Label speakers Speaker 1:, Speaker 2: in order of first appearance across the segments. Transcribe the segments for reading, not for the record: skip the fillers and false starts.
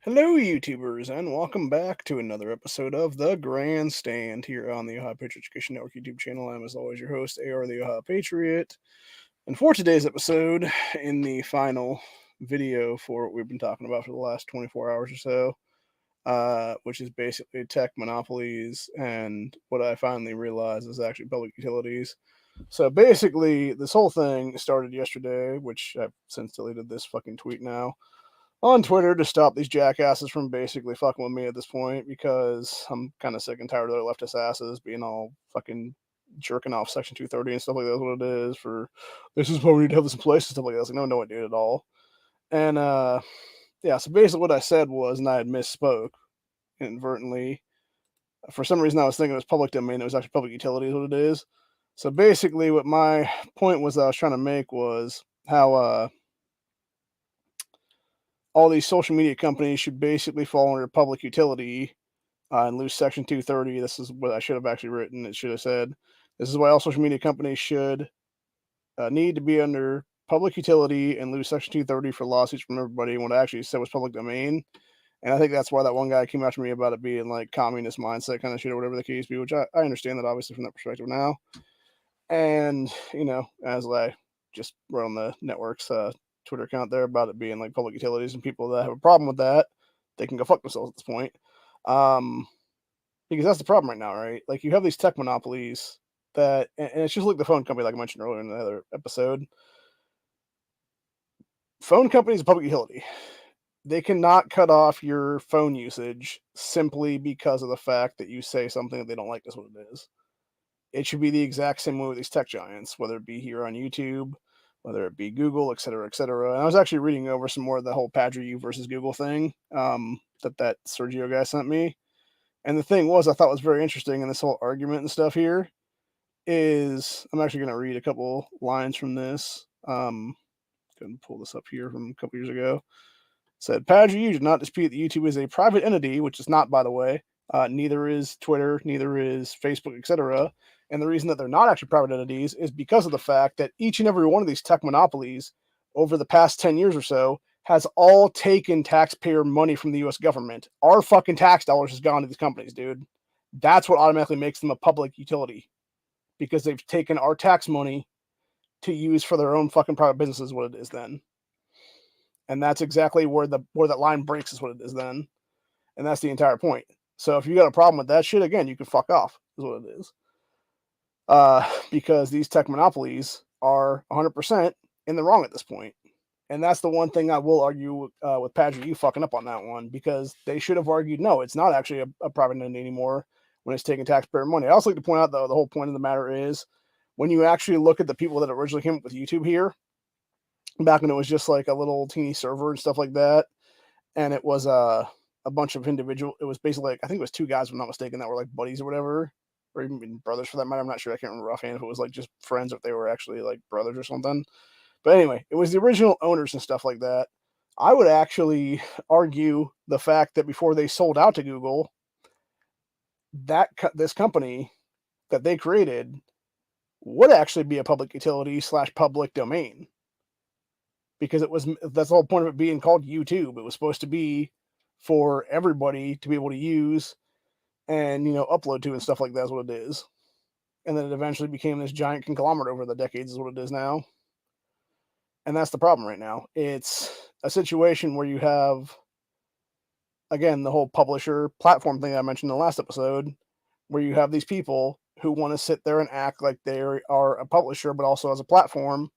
Speaker 1: Hello, YouTubers, and welcome back to another episode of the Grandstand here on the Ohio Patriot Education Network YouTube channel. I'm, as always, your host, AR the Ohio Patriot. And for today's episode, in the final video for what we've been talking about for the last 24 hours or so, which is basically tech monopolies and what I finally realized is actually public utilities. So basically, this whole thing started yesterday, which I've since deleted this fucking tweet now on Twitter to stop these jackasses from basically fucking with me at this point because I'm kind of sick and tired of their leftist asses being all fucking jerking off Section 230 and stuff like that's what it is for this is why we need to have this in place and stuff like that. I was like, no, I did at all. And yeah, so basically what I said was, and I had misspoke inadvertently. For some reason I was thinking it was public domain, it was actually public utility is what it is. So basically what my point was that I was trying to make was how all these social media companies should basically fall under public utility and lose Section 230. This is what I should have actually written. It should have said, this is why all social media companies should need to be under public utility and lose Section 230 for lawsuits from everybody. And what I actually said was public domain. And I think that's why that one guy came after me about it being like communist mindset kind of shit or whatever the case be, which I understand that obviously from that perspective now. And, as I just wrote on the network's Twitter account there about it being like public utilities and people that have a problem with that, they can go fuck themselves at this point. Because that's the problem right now, right? Like you have these tech monopolies that, and it's just like the phone company, like I mentioned earlier in another episode. Phone companies are public utility. They cannot cut off your phone usage simply because of the fact that you say something that they don't like. That's what it is. It should be the exact same way with these tech giants, whether it be here on YouTube, whether it be Google, et cetera, et cetera. And I was actually reading over some more of the whole PagerU versus Google thing that Sergio guy sent me. And the thing was, I thought was very interesting in this whole argument and stuff here is I'm actually going to read a couple lines from this. Going to pull this up here from a couple years ago. It said, PagerU did not dispute that YouTube is a private entity, which is not, by the way. Neither is Twitter, neither is Facebook, etc. And the reason that they're not actually private entities is because of the fact that each and every one of these tech monopolies over the past 10 years or so has all taken taxpayer money from the US government. Our fucking tax dollars has gone to these companies, dude. That's what automatically makes them a public utility because they've taken our tax money to use for their own fucking private businesses, what it is then. And that's exactly where that line breaks is what it is then. And that's the entire point. So if you got a problem with that shit, again, you can fuck off, is what it is. Because these tech monopolies are 100% in the wrong at this point. And that's the one thing I will argue with Patrick, you fucking up on that one, because they should have argued, no, it's not actually a private entity anymore when it's taking taxpayer money. I also like to point out, though, the whole point of the matter is when you actually look at the people that originally came up with YouTube here, back when it was just like a little teeny server and stuff like that, and it was a bunch of individual. It was basically like, I think it was two guys, if I'm not mistaken, that were like buddies or whatever, or even brothers for that matter. I'm not sure. I can't remember offhand if it was like just friends or if they were actually like brothers or something. But anyway, it was the original owners and stuff like that. I would actually argue the fact that before they sold out to Google, that this company that they created would actually be a public utility / public domain, because that's the whole point of it being called YouTube. It was supposed to be for everybody to be able to use and upload to and stuff like that is what it is. And then it eventually became this giant conglomerate over the decades is what it is now. And that's the problem right now. It's a situation where you have, again, the whole publisher platform thing I mentioned in the last episode, where you have these people who want to sit there and act like they are a publisher, but also as a platform.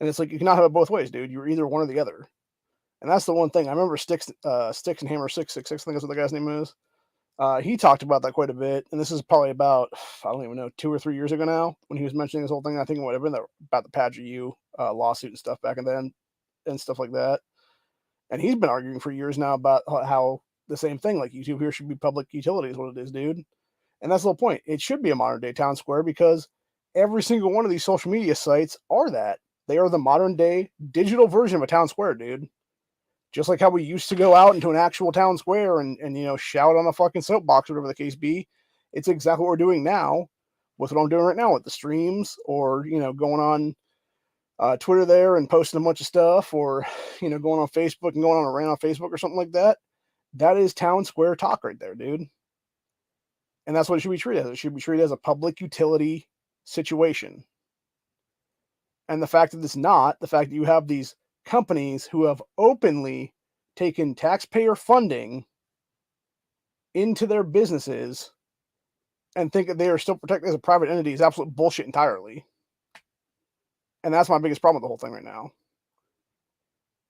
Speaker 1: And it's like, you cannot have it both ways, dude. You're either one or the other. And that's the one thing. I remember Sticks and Hammer 666, I think that's what the guy's name is. He talked about that quite a bit. And this is probably about, I don't even know, 2 or 3 years ago now, when he was mentioning this whole thing. I think it would have been about the PagerU lawsuit and stuff back then and stuff like that. And he's been arguing for years now about how the same thing, like YouTube here should be public utility is what it is, dude. And that's the whole point. It should be a modern day town square because every single one of these social media sites are that. They are the modern day digital version of a town square, dude. Just like how we used to go out into an actual town square and shout on a fucking soapbox, whatever the case be. It's exactly what we're doing now with what I'm doing right now with the streams, or, going on Twitter there and posting a bunch of stuff, or, going on Facebook and going on a rant on Facebook or something like that. That is town square talk right there, dude. And that's what it should be treated as. It should be treated as a public utility situation. And the fact that it's not, the fact that you have these companies who have openly taken taxpayer funding into their businesses and think that they are still protected as a private entity is absolute bullshit entirely. And that's my biggest problem with the whole thing right now.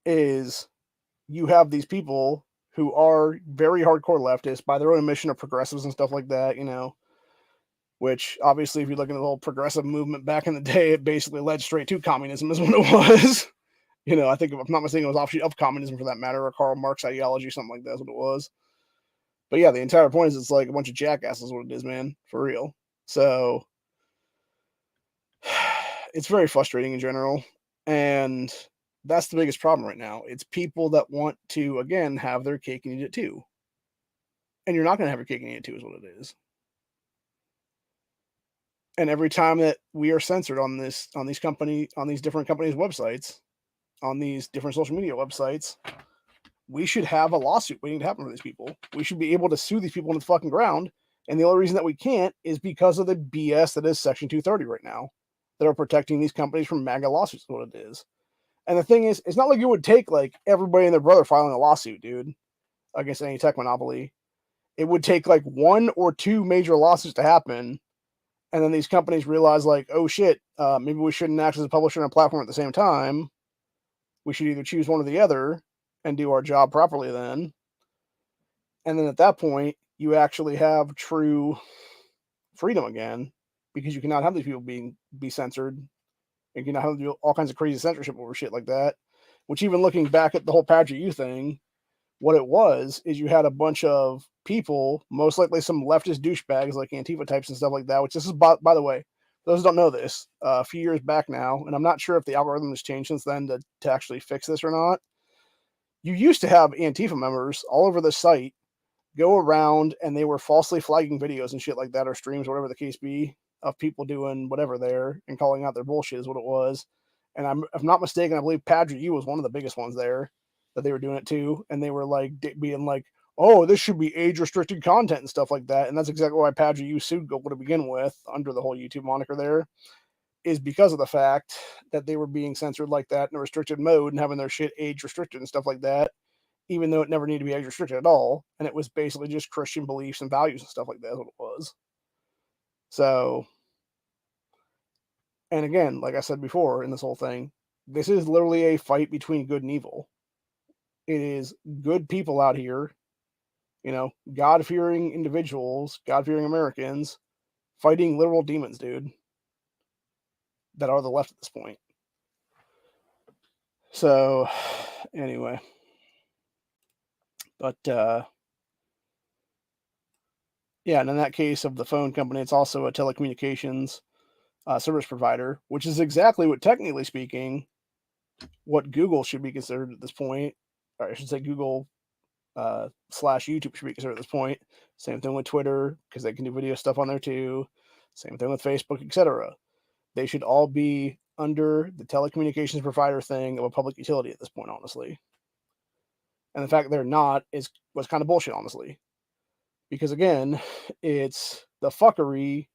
Speaker 1: Is you have these people who are very hardcore leftists by their own admission of progressives and stuff like that, you know, which obviously if you look at the whole progressive movement back in the day, it basically led straight to communism is what it was. You know, I think if I'm not mistaken, it was offshoot of communism for that matter, or Karl Marx ideology, something like that's what it was. But yeah, the entire point is it's like a bunch of jackasses, what it is, man, for real. So it's very frustrating in general. And that's the biggest problem right now. It's people that want to, again, have their cake and eat it too. And you're not going to have your cake and eat it too, is what it is. And every time that we are censored on these different companies' websites, on these different social media websites, we should have a lawsuit waiting to happen for these people. We should be able to sue these people on the fucking ground. And the only reason that we can't is because of the BS that is Section 230 right now, that are protecting these companies from MAGA lawsuits, is what it is. And the thing is, it's not like it would take like everybody and their brother filing a lawsuit, dude, against any tech monopoly. It would take like one or two major lawsuits to happen. And then these companies realize like, oh shit, maybe we shouldn't act as a publisher and a platform at the same time. We should either choose one or the other and do our job properly then. And then at that point, you actually have true freedom again, because you cannot have these people be censored. You cannot have to do all kinds of crazy censorship over shit like that. Which, even looking back at the whole Patriot U thing, what it was is you had a bunch of people, most likely some leftist douchebags like Antifa types and stuff like that, which this is, by the way, those who don't know this, a few years back now, and I'm not sure if the algorithm has changed since then to actually fix this or not. You used to have Antifa members all over the site go around and they were falsely flagging videos and shit like that, or streams, whatever the case be, of people doing whatever there and calling out their bullshit is what it was. And if I'm not mistaken, I believe Patriot U was one of the biggest ones there that they were doing it to. And they were like being like, oh, this should be age restricted content and stuff like that. And that's exactly why Patriot U sued Google to begin with under the whole YouTube moniker there, is because of the fact that they were being censored like that in a restricted mode and having their shit age restricted and stuff like that, even though it never needed to be age restricted at all. And it was basically just Christian beliefs and values and stuff like that is what it was. So, and again, like I said before in this whole thing, this is literally a fight between good and evil. It is good people out here, you know, God-fearing individuals, God-fearing Americans, fighting literal demons, dude, that are the left at this point. So, anyway. But, yeah, and in that case of the phone company, it's also a telecommunications service provider, which is exactly what, technically speaking, what Google should be considered at this point. Or I should say Google / YouTube should be considered at this point. Same thing with Twitter, because they can do video stuff on there too. Same thing with Facebook, etc. They should all be under the telecommunications provider thing of a public utility at this point, honestly. And the fact that they're not was kind of bullshit, honestly. Because again, it's the fuckery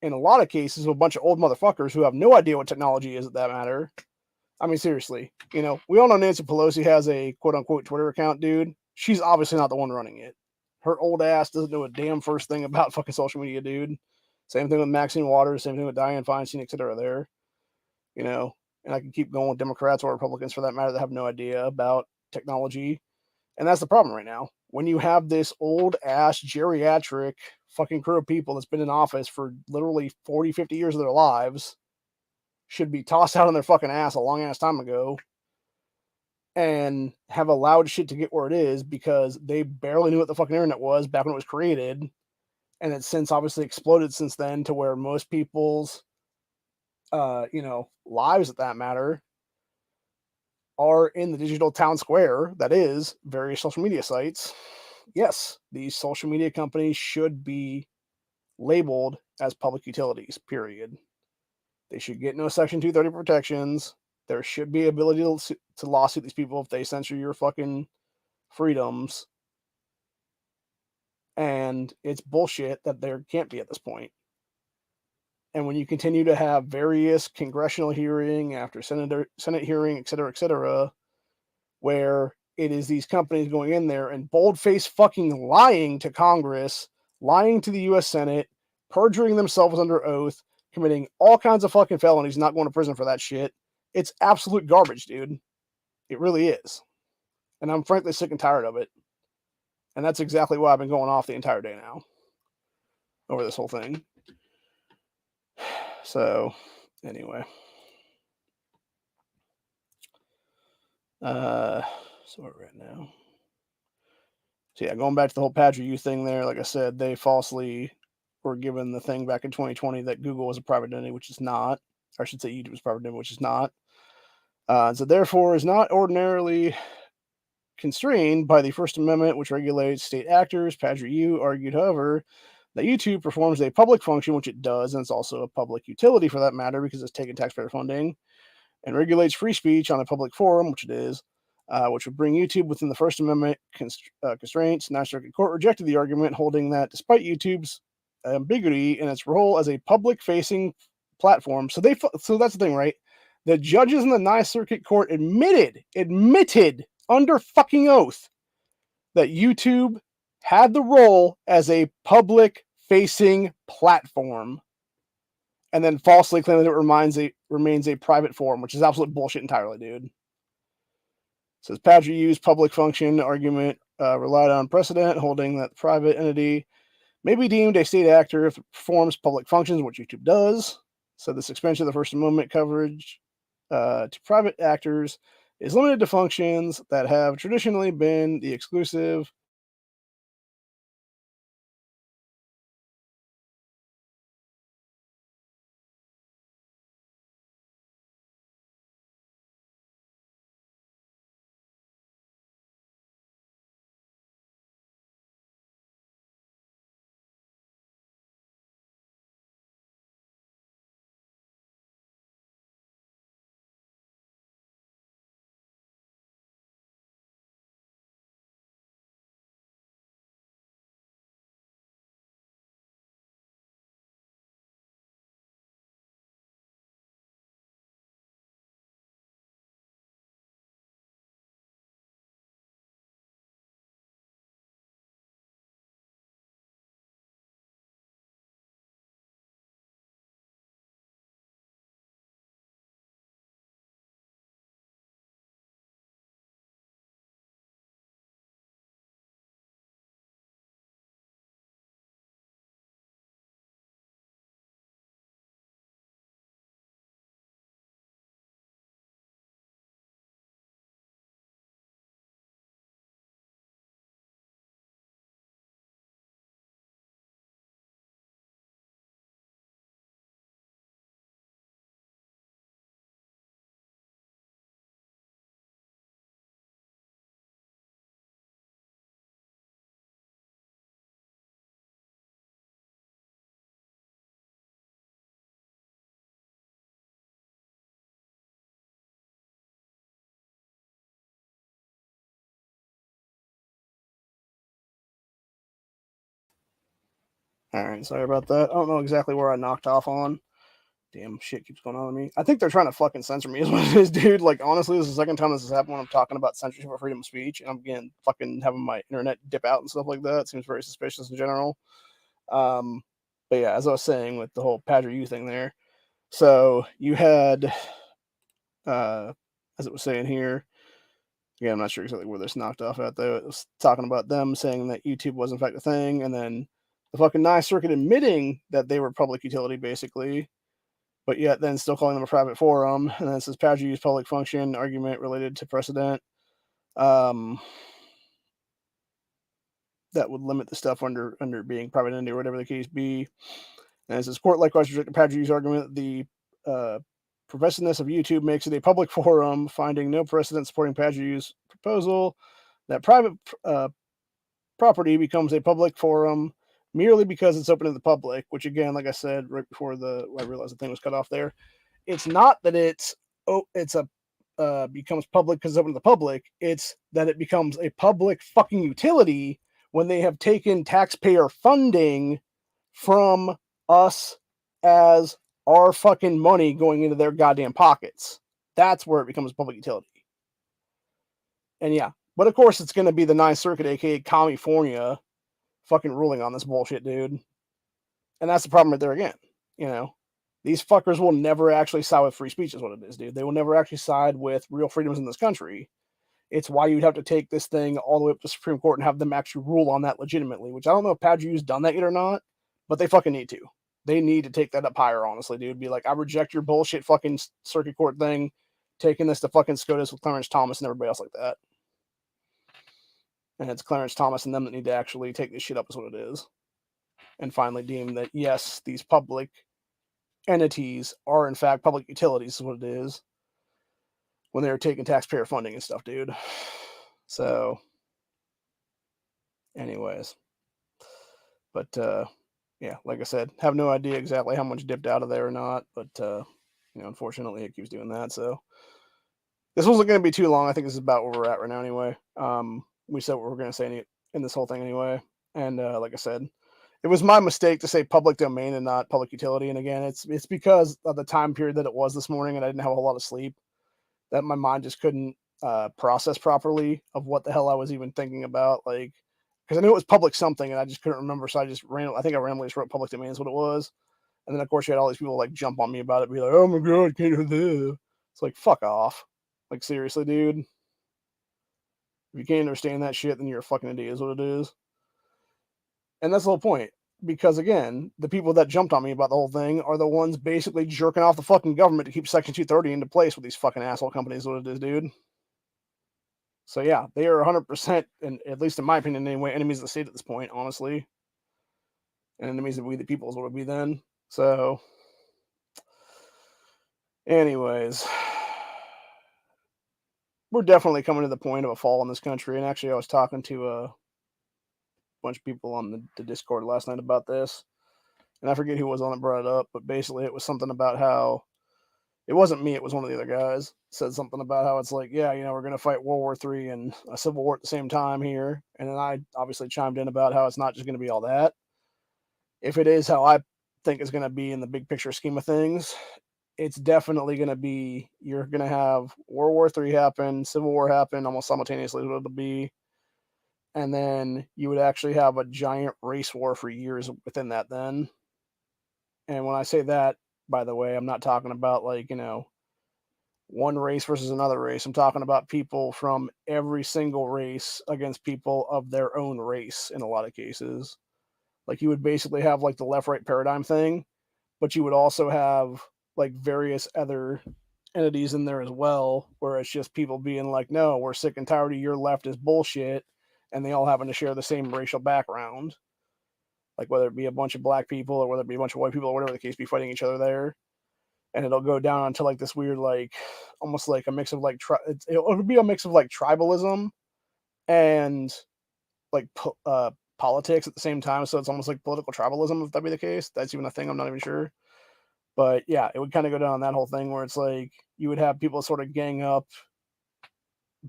Speaker 1: in a lot of cases of a bunch of old motherfuckers who have no idea what technology is at that matter. I mean, seriously, you know, we all know Nancy Pelosi has a quote unquote Twitter account, dude. She's obviously not the one running it. Her old ass doesn't know a damn first thing about fucking social media, dude. Same thing with Maxine Waters, same thing with Dianne Feinstein, etc. there. You know, and I can keep going with Democrats or Republicans for that matter that have no idea about technology. And that's the problem right now. When you have this old ass geriatric fucking crew of people that's been in office for literally 40, 50 years of their lives, should be tossed out on their fucking ass a long ass time ago, and have allowed shit to get where it is because they barely knew what the fucking internet was back when it was created. And it's since obviously exploded since then to where most people's, you know, lives at that matter are in the digital town square that is various social media sites. Yes, these social media companies should be labeled as public utilities, period. They should get no Section 230 protections. There should be ability to lawsuit these people if they censor your fucking freedoms. And it's bullshit that there can't be at this point. And when you continue to have various congressional hearing after Senate hearing, et cetera, where it is these companies going in there and bold-faced fucking lying to Congress, lying to the U.S. Senate, perjuring themselves under oath, committing all kinds of fucking felonies, not going to prison for that shit. It's absolute garbage, dude. It really is. And I'm frankly sick and tired of it. And that's exactly why I've been going off the entire day now over this whole thing. So, anyway. So where we're at now. So yeah, going back to the whole PagerDuty thing there, like I said, they falsely were given the thing back in 2020 that Google was a private entity, which is not. Or I should say YouTube was a private entity, which is not. So therefore is not ordinarily constrained by the First Amendment, which regulates state actors. PagerDuty argued, however, that YouTube performs a public function, which it does, and it's also a public utility for that matter because it's taking taxpayer funding, and regulates free speech on a public forum, which it is, which would bring YouTube within the First Amendment constraints. Ninth Circuit Court rejected the argument, holding that despite YouTube's ambiguity in its role as a public-facing platform, so that's the thing, right? The judges in the Ninth Circuit Court admitted under fucking oath that YouTube had the role as a public-facing platform, and then falsely claimed that it remains a private forum, which is absolute bullshit entirely, dude. It says PagerDuty's public function argument relied on precedent, holding that the private entity may be deemed a state actor if it performs public functions, which YouTube does. So this expansion of the First Amendment coverage to private actors is limited to functions that have traditionally been the exclusive All right, sorry about that. I don't know exactly where I knocked off on. Damn, shit keeps going on with me. I think they're trying to fucking censor me, is what it is, dude. Like, honestly, this is the second time this has happened when I'm talking about censorship or freedom of speech, and I'm getting fucking having my internet dip out and stuff like that. It seems very suspicious in general. But yeah, as I was saying with the whole PagerDuty thing there, so you had, as it was saying here, yeah, I'm not sure exactly where this knocked off at though. It was talking about them saying that YouTube was in fact a thing, and then the fucking Ninth Circuit admitting that they were public utility basically, but yet then still calling them a private forum. And then it says PagerDuty's public function argument related to precedent that would limit the stuff under being private entity or whatever the case be. And it says court likewise rejected PagerDuty's argument that the pervasiveness of YouTube makes it a public forum, finding no precedent supporting PagerDuty's proposal that private property becomes a public forum merely because it's open to the public, which again, like I said, right before I realized the thing was cut off there, it's not that it's becomes public because it's open to the public. It's that it becomes a public fucking utility when they have taken taxpayer funding from us as our fucking money going into their goddamn pockets. That's where it becomes public utility. And yeah, but of course it's going to be the Ninth Circuit, aka California, fucking ruling on this bullshit, dude. And that's the problem right there again. You know, these fuckers will never actually side with free speech, is what it is, dude. They will never actually side with real freedoms in this country. It's why you'd have to take this thing all the way up to the Supreme Court and have them actually rule on that legitimately, which I don't know if Padgeu's done that yet or not, but they fucking need to. They need to take that up higher, honestly, dude. Be like, I reject your bullshit fucking circuit court thing, taking this to fucking SCOTUS with Clarence Thomas and everybody else like that. And it's Clarence Thomas and them that need to actually take this shit up, is what it is. And finally deem that, yes, these public entities are, in fact, public utilities, is what it is, when they're taking taxpayer funding and stuff, dude. So, anyways. But, yeah, like I said, have no idea exactly how much dipped out of there or not, but, you know, unfortunately it keeps doing that, so. This wasn't going to be too long. I think this is about where we're at right now anyway. We said what we were going to say in this whole thing anyway. And like I said, it was my mistake to say public domain and not public utility. And again, it's because of the time period that it was this morning and I didn't have a whole lot of sleep, that my mind just couldn't process properly of what the hell I was even thinking about. Like, because I knew it was public something and I just couldn't remember. So I randomly just wrote public domain is what it was. And then, of course, you had all these people like jump on me about it, be like, oh my God, can't do this. It's like, fuck off. Like, seriously, dude. If you can't understand that shit, then you're a fucking idiot, is what it is. And that's the whole point. Because, again, the people that jumped on me about the whole thing are the ones basically jerking off the fucking government to keep Section 230 into place with these fucking asshole companies, is what it is, dude. So, yeah, they are 100%, and at least in my opinion anyway, enemies of the state at this point, honestly. And enemies of we the people is what it would be then. So, anyways, we're definitely coming to the point of a fall in this country. And actually, I was talking to a bunch of people on the Discord last night about this. And I forget who was on it brought it up, but basically it was something about how, it wasn't me, it was one of the other guys, said something about how it's like, yeah, you know, we're going to fight World War III and a Civil War at the same time here. And then I obviously chimed in about how it's not just going to be all that. If it is how I think it's going to be in the big picture scheme of things, it's definitely going to be, you're going to have World War III happen, Civil War happen almost simultaneously, what it'll be. And then you would actually have a giant race war for years within that then. And when I say that, by the way, I'm not talking about like, you know, one race versus another race. I'm talking about people from every single race against people of their own race in a lot of cases. Like you would basically have like the left-right paradigm thing, but you would also have like various other entities in there as well, where it's just people being like, no, we're sick and tired of your left is bullshit, and they all happen to share the same racial background. Like whether it be a bunch of black people or whether it be a bunch of white people or whatever the case be, fighting each other there. And it'll go down into like this weird, like almost like a mix of like it'll be a mix of like tribalism and like politics at the same time. So it's almost like political tribalism, if that be the case. That's even a thing. I'm not even sure. But yeah, it would kind of go down that whole thing where it's like you would have people sort of gang up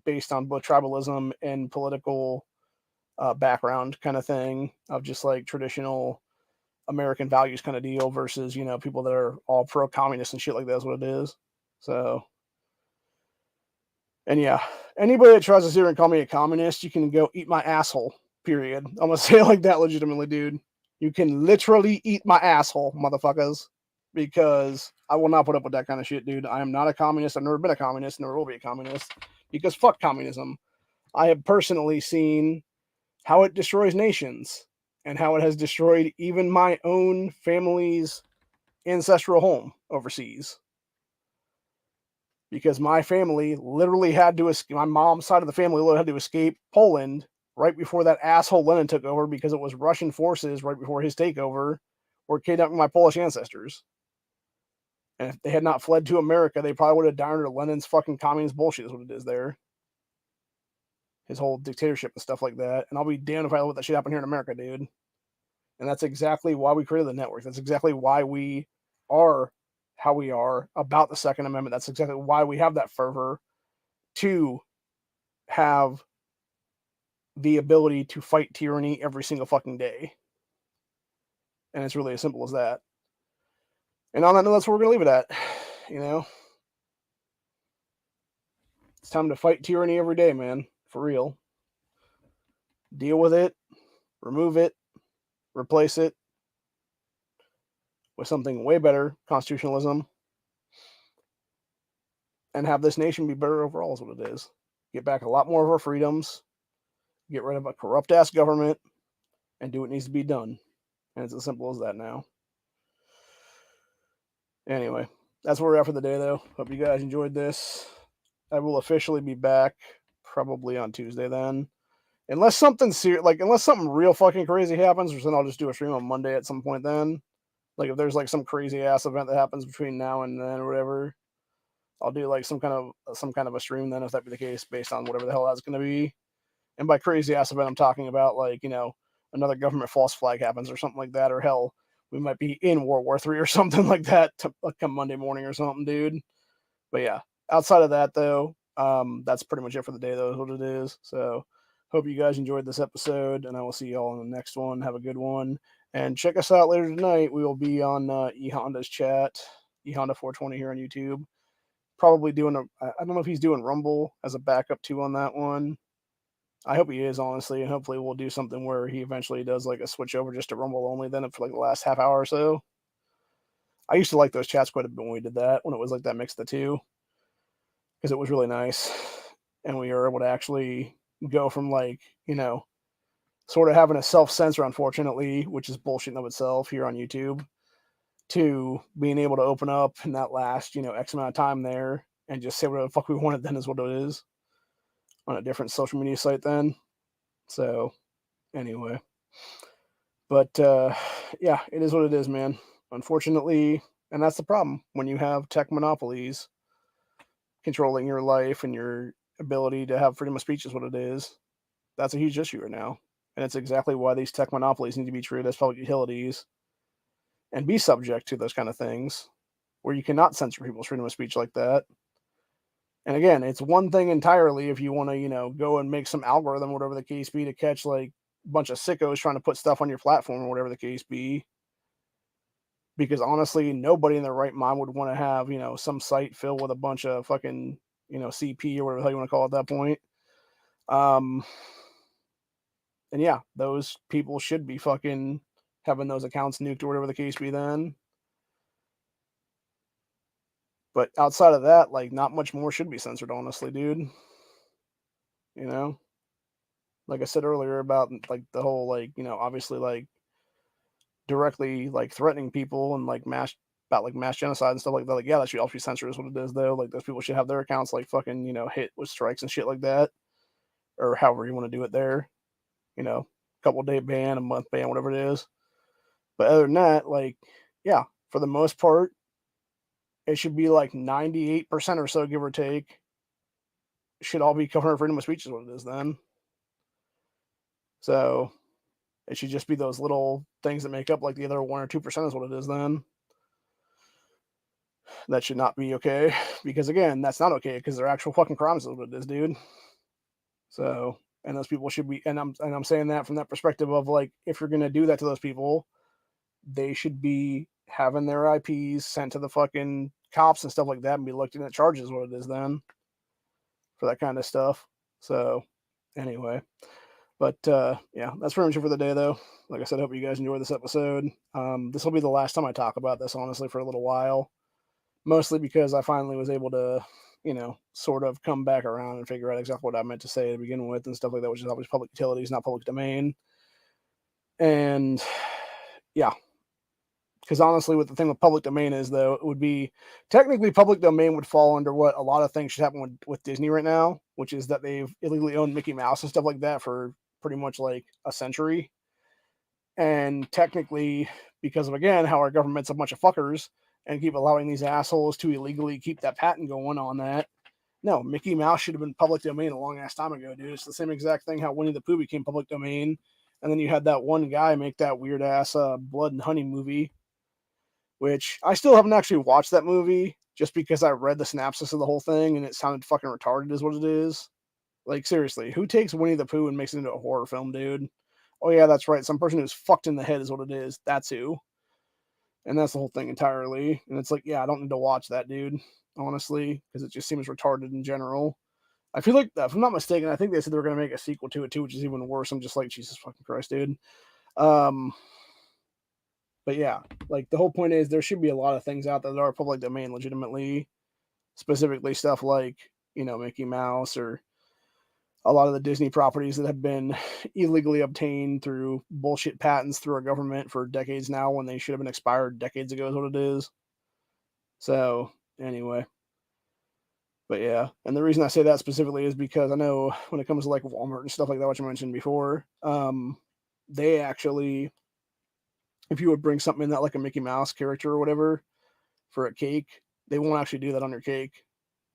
Speaker 1: based on both tribalism and political background kind of thing of just like traditional American values kind of deal versus, you know, people that are all pro-communist and shit like that's what it is. So, and yeah, anybody that tries to sit here and call me a communist, you can go eat my asshole, period. I'm going to say it like that legitimately, dude. You can literally eat my asshole, motherfuckers, because I will not put up with that kind of shit, dude. I am not a communist. I've never been a communist, never will be a communist, because fuck communism. I have personally seen how it destroys nations and how it has destroyed even my own family's ancestral home overseas. Because my family literally had to escape, my mom's side of the family literally had to escape Poland right before that asshole Lenin took over because it was Russian forces right before his takeover were kidnapping my Polish ancestors. And if they had not fled to America, they probably would have died under Lenin's fucking communist bullshit is what it is there. His whole dictatorship and stuff like that. And I'll be damned if I let that shit happen here in America, dude. And that's exactly why we created the network. That's exactly why we are how we are about the Second Amendment. That's exactly why we have that fervor to have the ability to fight tyranny every single fucking day. And it's really as simple as that. And on that note, that's where we're going to leave it at. You know, it's time to fight tyranny every day, man. For real. Deal with it, remove it, replace it with something way better, constitutionalism, and have this nation be better overall, is what it is. Get back a lot more of our freedoms, get rid of a corrupt ass government, and do what needs to be done. And it's as simple as that now. Anyway, that's where we're at for the day, though. Hope you guys enjoyed this. I will officially be back probably on Tuesday then. Unless something unless something real fucking crazy happens, then I'll just do a stream on Monday at some point then. Like if there's like some crazy ass event that happens between now and then or whatever, I'll do like some kind of a stream then if that be the case, based on whatever the hell that's gonna be. And by crazy ass event, I'm talking about like, another government false flag happens or something like that, or hell, we might be in World War III or something like that come Monday morning or something, dude. But yeah, outside of that though, that's pretty much it for the day though, is what it is. So hope you guys enjoyed this episode, and I will see you all in the next one. Have a good one. And check us out later tonight. We will be on eHonda's chat, eHonda420 here on YouTube. Probably doing I don't know if he's doing Rumble as a backup too on that one. I hope he is, honestly, and hopefully we'll do something where he eventually does like a switch over just to Rumble only then for like the last half hour or so. I used to like those chats quite a bit when we did that, when it was like that mix of the two, because it was really nice. And we were able to actually go from like, sort of having a self-censor, unfortunately, which is bullshit in of itself here on YouTube, to being able to open up in that last, X amount of time there and just say whatever the fuck we wanted then is what it is on a different social media site then. So anyway, but yeah, it is what it is, man. Unfortunately, and that's the problem when you have tech monopolies controlling your life and your ability to have freedom of speech is what it is. That's a huge issue right now. And it's exactly why these tech monopolies need to be treated as public utilities and be subject to those kind of things where you cannot censor people's freedom of speech like that. And again, it's one thing entirely if you want to, go and make some algorithm, whatever the case be, to catch like a bunch of sickos trying to put stuff on your platform or whatever the case be. Because honestly, nobody in their right mind would want to have, some site filled with a bunch of fucking, CP or whatever the hell you want to call it at that point. And yeah, those people should be fucking having those accounts nuked or whatever the case be then. But outside of that, like, not much more should be censored, honestly, dude. Like I said earlier about like the whole, like, obviously like directly like threatening people and like mass genocide and stuff like that. Like, yeah, that should also be censored is what it is though. Like those people should have their accounts like fucking, hit with strikes and shit like that. Or however you want to do it there. Couple day ban, a month ban, whatever it is. But other than that, like, yeah, for the most part, it should be like 98% or so, give or take, should all be covered freedom of speech is what it is then. So it should just be those little things that make up like the other 1 or 2% is what it is then. That should not be okay. Because again, that's not okay because they're actual fucking crimes is what it is, dude. So, and those people should be, and I'm saying that from that perspective of like, if you're gonna do that to those people, they should be having their IPs sent to the fucking cops and stuff like that and be looked into charges what it is then for that kind of stuff. So anyway, but yeah, that's pretty much it for the day though. Like I said, I hope you guys enjoyed this episode. This will be the last time I talk about this, honestly, for a little while, mostly because I finally was able to, sort of come back around and figure out exactly what I meant to say to begin with and stuff like that, which is always public utilities, not public domain. And yeah, because honestly, what the thing with public domain is, though, it would be technically public domain would fall under what a lot of things should happen with Disney right now, which is that they've illegally owned Mickey Mouse and stuff like that for pretty much like a century. And technically, because of, again, how our government's a bunch of fuckers and keep allowing these assholes to illegally keep that patent going on that, no, Mickey Mouse should have been public domain a long ass time ago, dude. It's the same exact thing how Winnie the Pooh became public domain. And then you had that one guy make that weird ass Blood and Honey movie, which I still haven't actually watched that movie just because I read the synopsis of the whole thing and it sounded fucking retarded is what it is. Like, seriously, who takes Winnie the Pooh and makes it into a horror film, dude? Oh, yeah, that's right. Some person who's fucked in the head is what it is. That's who. And that's the whole thing entirely. And it's like, yeah, I don't need to watch that, dude, honestly, because it just seems retarded in general. I feel like, if I'm not mistaken, I think they said they were going to make a sequel to it too, which is even worse. I'm just like, Jesus fucking Christ, dude. Um, but yeah, like the whole point is there should be a lot of things out there that are public domain legitimately, specifically stuff like, Mickey Mouse or a lot of the Disney properties that have been illegally obtained through bullshit patents through our government for decades now when they should have been expired decades ago is what it is. So anyway, but yeah, and the reason I say that specifically is because I know when it comes to like Walmart and stuff like that, which I mentioned before, they actually, if you would bring something in that like a Mickey Mouse character or whatever for a cake, they won't actually do that on your cake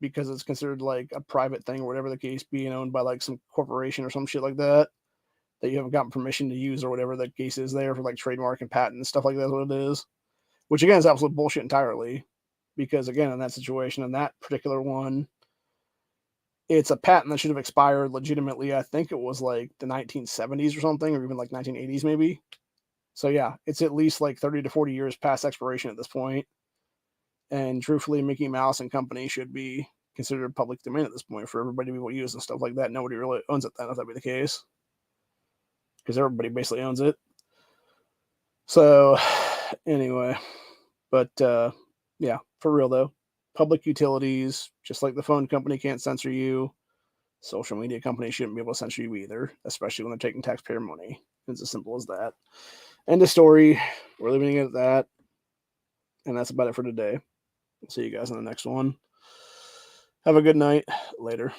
Speaker 1: because it's considered like a private thing or whatever the case being owned by like some corporation or some shit like that you haven't gotten permission to use or whatever the case is there for like trademark and patent and stuff like that. What it is, which again is absolute bullshit entirely, because again in that situation, in that particular one, it's a patent that should have expired legitimately. I think it was like the 1970s or something, or even like 1980s maybe. So yeah, it's at least like 30 to 40 years past expiration at this point. And truthfully, Mickey Mouse and company should be considered public domain at this point for everybody to be able to use and stuff like that. Nobody really owns it then, if that be the case, because everybody basically owns it. So anyway, but yeah, for real though, public utilities, just like the phone company can't censor you, social media companies shouldn't be able to censor you either, especially when they're taking taxpayer money. It's as simple as that. End of story. We're leaving it at that. And that's about it for today. See you guys in the next one. Have a good night. Later.